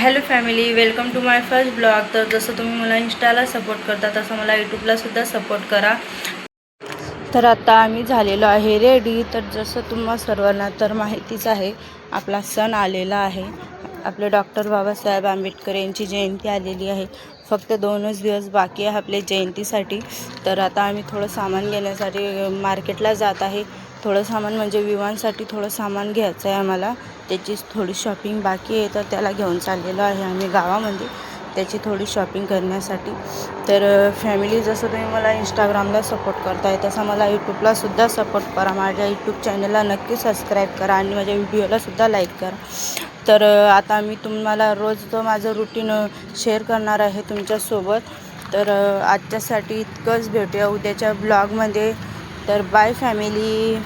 Hello family, welcome to my first blog. तर जसं तुम्ही मला इंस्टाला सपोर्ट करता तसं मला यूट्यूबला सुद्धा सपोर्ट करा. तर आता आम्ही झालेलो आहे रेडी. तर जसं तुम्हा सर्वांना तर माहितीच आहे, आपला सण आलेला आहे. आपले डॉक्टर बाबासाहेब आंबेडकर यांची जयंती आलेली आहे. फक्त 2च दिवस बाकी आहे आपल्या जयंतीसाठी. तर आता आम्ही थोडं सामान घेण्यासाठी मार्केटला जात आहे. थोडं सामान म्हणजे विवाहासाठी थोडं सामान घ्यायचं आहे आम्हाला. त्याची थोडी शॉपिंग बाकी आहे, तर त्याला घेऊन चाललेलो आहे आम्ही गावामध्ये त्याची थोडी शॉपिंग करण्यासाठी. तर फॅमिली, जसं तुम्ही मला इंस्टाग्रामला सपोर्ट करताय तसं मला यूट्यूबलासुद्धा सपोर्ट करा. माझ्या यूट्यूब चॅनलला नक्की सबस्क्राईब करा आणि माझ्या व्हिडिओलासुद्धा लाईक करा. तर आता मी तुम्हाला रोजचं माझं रुटीन शेअर करणार आहे तुमच्यासोबत. तर आजच्यासाठी इतकंच. भेटूया उद्याच्या ब्लॉगमध्ये. तर बाय फॅमिली.